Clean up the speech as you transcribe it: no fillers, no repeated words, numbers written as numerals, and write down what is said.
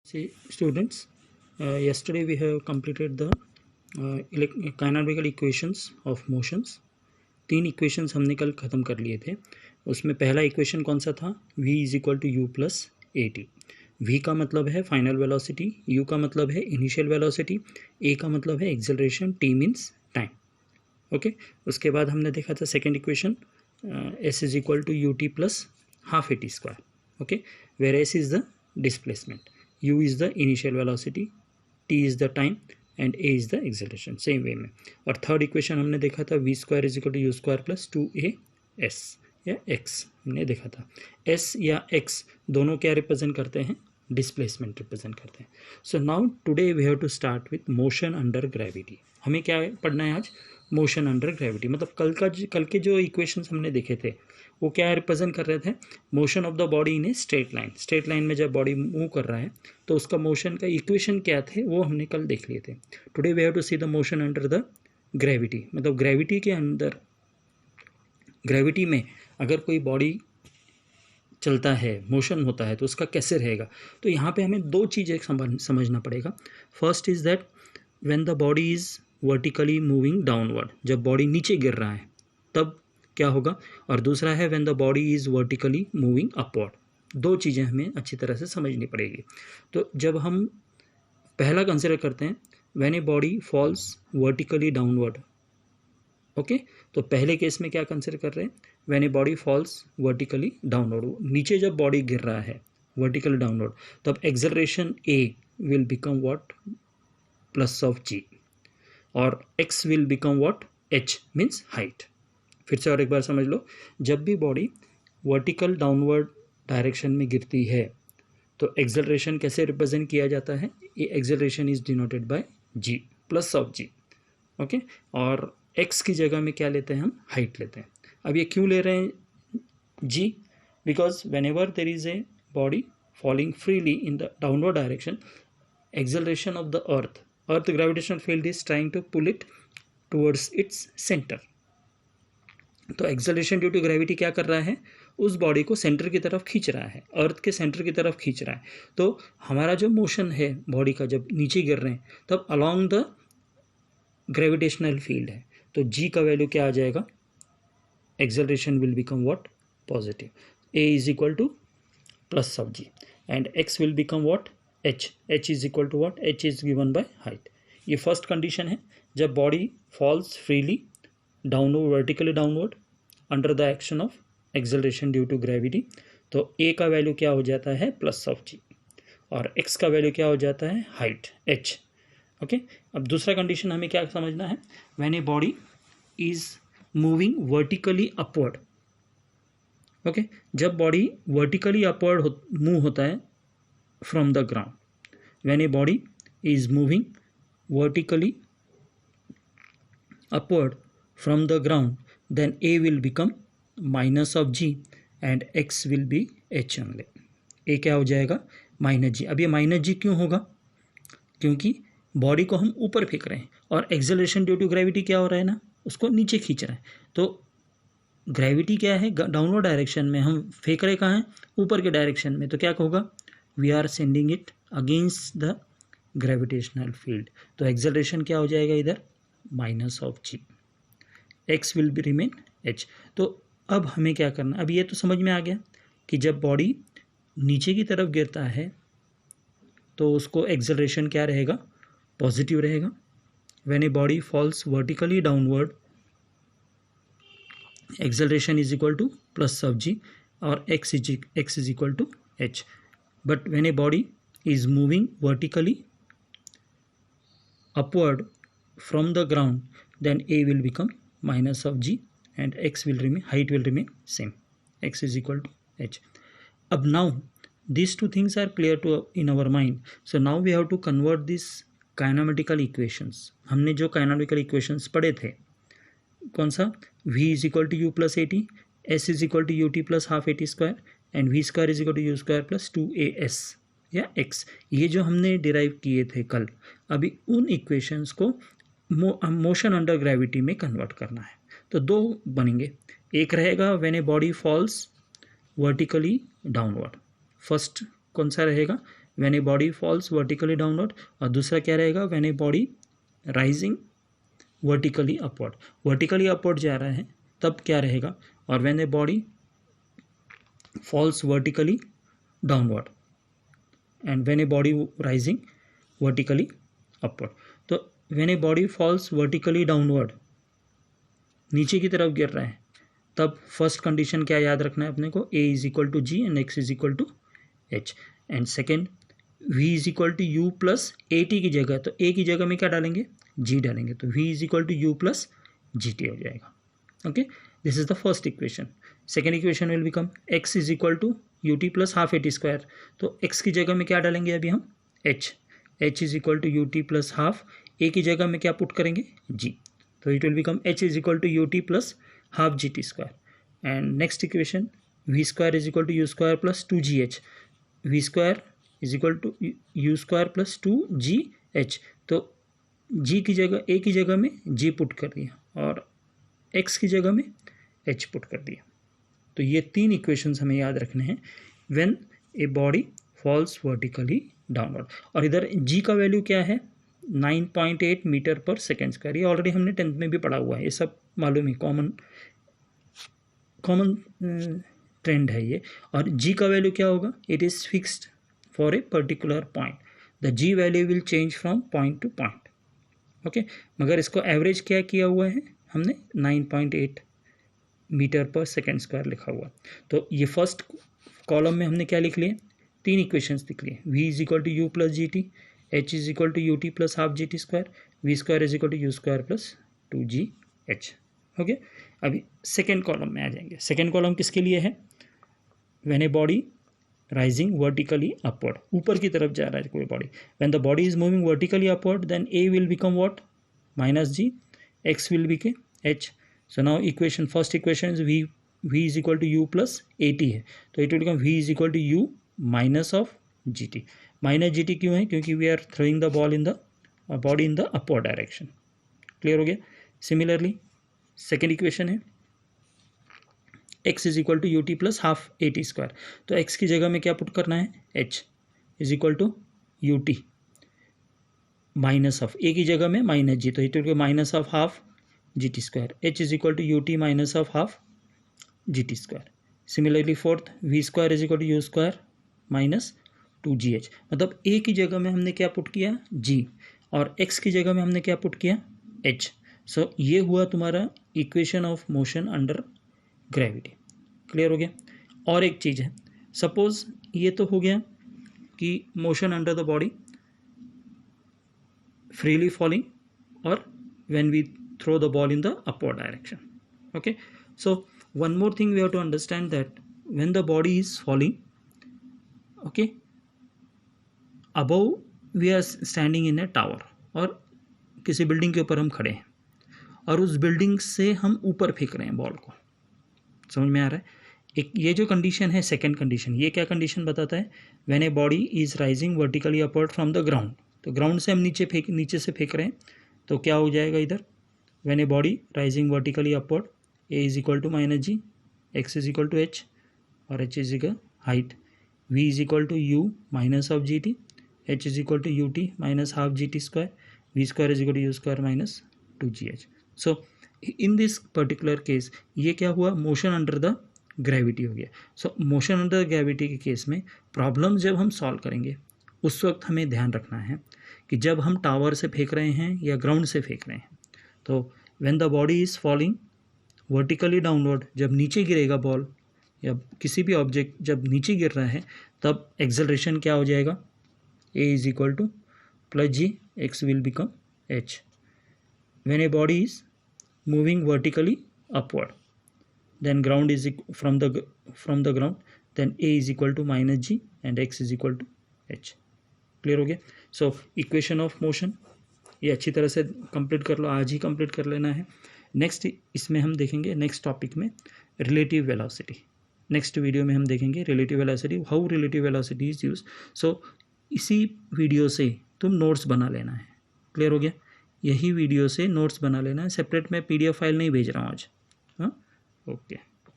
See students, yesterday we have completed the canonical equations of motions. 3 equations हमने कल ख़त्म कर लिए थे. उसमें पहला इक्वेशन कौन सा था? v is equal to u plus a t. v का मतलब है फाइनल वेलोसिटी, u का मतलब है इनिशियल वेलोसिटी, a का मतलब है acceleration, t means time. Okay, उसके बाद हमने देखा था second equation s is equal to u t plus half a t square. Okay, where s is the displacement, u is the initial velocity, t is the time and a is the acceleration. Same way में. और third equation हमने देखा था v square is equal to u square plus 2as या x हमने देखा था. s या x दोनों क्या रिप्रेजेंट करते हैं? डिस्प्लेसमेंट रिप्रेजेंट करते हैं. So now today we have to start with motion under gravity. हमें क्या पढ़ना है आज? Motion under gravity. मतलब कल के जो इक्वेशंस हमने देखे थे वो क्या रिप्रेजेंट कर रहे थे? Motion of the body in a straight line. Straight line में जब बॉडी मूव कर रहा है तो उसका मोशन का इक्वेशन क्या थे वो हमने कल देख लिए थे. Today we have to see the motion under the gravity. मतलब ग्रेविटी के अंदर, ग्रेविटी में अगर कोई बॉडी चलता है, मोशन होता है तो उसका कैसे रहेगा. तो यहाँ पे हमें दो चीज़ें समझना पड़ेगा. First is that when the body is vertically moving downward, जब बॉडी नीचे गिर रहा है तब क्या होगा. और दूसरा है when the body is vertically moving upward. दो चीज़ें हमें अच्छी तरह से समझनी पड़ेगी. तो जब हम पहला कंसिडर करते हैं when a body falls vertically downward. Okay, तो पहले केस में क्या कंसिडर कर रहे हैं? When a body falls vertically downward, नीचे जब बॉडी गिर रहा है वर्टिकली डाउनवर्ड, तब acceleration a will become what? Plus of g. और x will become what? h means height. फिर से और एक बार समझ लो, जब भी बॉडी वर्टिकल डाउनवर्ड डायरेक्शन में गिरती है तो एक्सेलरेशन कैसे रिप्रेजेंट किया जाता है? ये acceleration is denoted by g, plus of g. Okay, और x की जगह में क्या लेते हैं हम? हाइट लेते हैं. अब ये क्यों ले रहे हैं g? Because whenever there is a body falling freely in the downward direction, acceleration of the earth gravitational field is trying to pull it towards its centre. तो एक्सेलरेशन ड्यू टू ग्रेविटी क्या कर रहा है? उस body को centre की तरफ खींच रहा है, अर्थ के सेंटर की तरफ खींच रहा है. तो हमारा जो मोशन है बॉडी का, जब नीचे गिर रहे हैं तब अलॉन्ग द ग्रेविटेशनल फील्ड है. तो जी का वैल्यू क्या आ जाएगा? Acceleration will become what? Positive. A is equal to plus of g and x will become what? H. H is equal to what? H is given by height. ये first condition है जब body falls freely downward, vertically downward under the action of acceleration due to gravity. तो a का value क्या हो जाता है? Plus of g. और एक्स का वैल्यू क्या हो जाता है? Height, H. ओके, अब दूसरा कंडीशन हमें क्या समझना है? When a body is moving vertically upward. Okay, जब बॉडी वर्टिकली अपवर्ड मूव होता है from the ground, when a body is moving vertically upward from the ground, then a will become minus of g and x will be h only. a क्या हो जाएगा? Minus जी. अब ये minus जी क्यों होगा? क्योंकि बॉडी को हम ऊपर फेंक रहे हैं और एक्सेलरेशन ड्यू टू ग्रेविटी क्या हो रहा है ना, उसको नीचे खींच रहा है. तो ग्रेविटी क्या है? डाउनवर्ड डायरेक्शन में, हम फेंक रहे कहाँ हैं? ऊपर के डायरेक्शन में. तो क्या होगा? We are sending it against the gravitational field. तो एक्सेलरेशन क्या हो जाएगा इधर? Minus of g. X will be remain h. तो अब हमें क्या करना? अब ये तो समझ में आ गया कि जब बॉडी नीचे की तरफ गिरता है तो उसको एक्सेलरेशन क्या रहेगा? पॉजिटिव रहेगा. When a body falls vertically downward, acceleration is equal to plus of g और x is equal to h. But when a body is moving vertically upward from the ground, then a will become minus of g and x will remain, height will remain same, x is equal to h. Ab now these two things are clear to in our mind. So now we have to convert these kinematical equations. हमने जो kinematical equations पढ़े थे, कौन सा? v is equal to u plus at, s is equal to ut plus half at square and v square is equal to u square plus 2as या x. ये जो हमने डिराइव किए थे कल, अभी उन इक्वेशंस को मोशन अंडर ग्रेविटी में कन्वर्ट करना है. तो दो बनेंगे. एक रहेगा when a body falls vertically downward. First कौन सा रहेगा? When a body falls vertically downward, और दूसरा क्या रहेगा, when a body rising vertically upward. Vertically upward जा रहा है तब क्या रहेगा, और when a body falls vertically downward and when a body rising vertically upward. तो when a body falls vertically downward, नीचे की तरफ गिर रहा है, तब फर्स्ट कंडीशन क्या याद रखना है अपने को, a is equal to g and x is equal to h, and second v is equal to u plus a t की जगह, तो a की जगह में क्या डालेंगे, g डालेंगे, तो v is equal to u plus g t हो जाएगा। Okay, this is the first equation. Second equation will become x is equal to u t plus half a t square, तो x की जगह में क्या डालेंगे अभी हम, h is equal to u t plus half, a की जगह में क्या पुट करेंगे, g, तो it will become h is equal to u t plus half g t square. And next equation v square is equal to u square plus two g h, v square is equal to u square plus two g h, तो g की जगह, a की जगह में g put कर दिया और x की जगह में h पुट कर दिया। तो ये तीन इक्वेशंस हमें याद रखने हैं when a body falls vertically downward. और इधर g का वैल्यू क्या है, 9.8 मीटर पर सेकेंड स्क्वायर, ये ऑलरेडी हमने 10th में भी पढ़ा हुआ है, ये सब मालूम है, कॉमन ट्रेंड है ये। और g का वैल्यू क्या होगा, it is fixed for a particular point, the g value will change from point two point. Okay, मगर इसको एवरेज क्या किया हुआ है हमने, 9.8 मीटर पर सेकेंड स्क्वायर लिखा हुआ। तो ये फर्स्ट कॉलम में हमने क्या लिख लिए, तीन इक्वेशंस लिख लिए, v is equal to u plus g t, h is equal to u t plus half g t square, v square is equal to u square plus two g h. Okay, अभी second column में आ जाएंगे। Second column किसके लिए है, when a body rising vertically upward, ऊपर की तरफ जा रहा है कोई body, when the body is moving vertically upward then a will become what, minus g, x will become h। So now equation, first equation is v is equal to u plus a t है, तो it will become v is equal to u minus of g t. Minus g t क्यों है, क्योंकि we are throwing the ball in the body in the upward direction. Clear हो गया। Similarly second equation है x is equal to u t plus half a t square, तो x की जगह में क्या पुट करना है, h is equal to u t minus of, a की जगह में माइनस जी, तो it will be minus of half g t square, h is equal to u t minus of half g t square. Similarly fourth, v square is equal to u square minus two g h, मतलब a की जगह में हमने क्या put किया, g, और x की जगह में हमने क्या पुट किया, h। सो ये हुआ तुम्हारा equation of motion under gravity. Clear हो गया। और एक चीज़ है, सपोज ये तो हो गया कि motion under the body freely falling और when we throw the ball in the upward direction. Okay, so one more thing we have to understand that when the body is falling, okay, above we are standing in a tower, और किसी building के ऊपर हम खड़े हैं और उस building से हम ऊपर फेंक रहे हैं बॉल को। समझ में आ रहा है। एक ये जो कंडीशन है सेकंड कंडीशन, ये क्या कंडीशन बताता है, when a body is rising vertically upward from the ground, तो ग्राउंड से हम नीचे से फेंक रहे हैं, तो क्या हो जाएगा इधर, when a body rising vertically upward, a is equal to minus g, x is equal to h, और h is equal height, v is equal to u minus of g t, h is equal to u t minus half g t square, v square is equal to u square minus two g h. So in this particular case ये क्या हुआ, motion under the gravity हो गया। सो motion under gravity के case में problem जब हम solve करेंगे उस वक्त हमें ध्यान रखना है कि जब हम टावर से फेंक रहे हैं या ग्राउंड से फेंक रहे हैं, तो when the body is falling vertically downward, जब नीचे गिरेगा बॉल या किसी भी ऑब्जेक्ट जब नीचे गिर रहा है, तब एक्सेलरेशन क्या हो जाएगा, a is equal to plus g, x will become h। When a body is moving vertically upward, then ground is from the ground, then a is equal to minus g and x is equal to h। Clear हो गया। So equation of motion ये अच्छी तरह से complete कर लो, आज ही complete कर लेना है। नेक्स्ट इसमें हम देखेंगे, नेक्स्ट टॉपिक में रिलेटिव वेलोसिटी, नेक्स्ट वीडियो में हम देखेंगे relative velocity, how relative velocity is use. So इसी वीडियो से तुम नोट्स बना लेना है। क्लियर हो गया, यही वीडियो से नोट्स बना लेना है, सेपरेट मैं PDF फाइल नहीं भेज रहा हूँ आज। हाँ, ओके।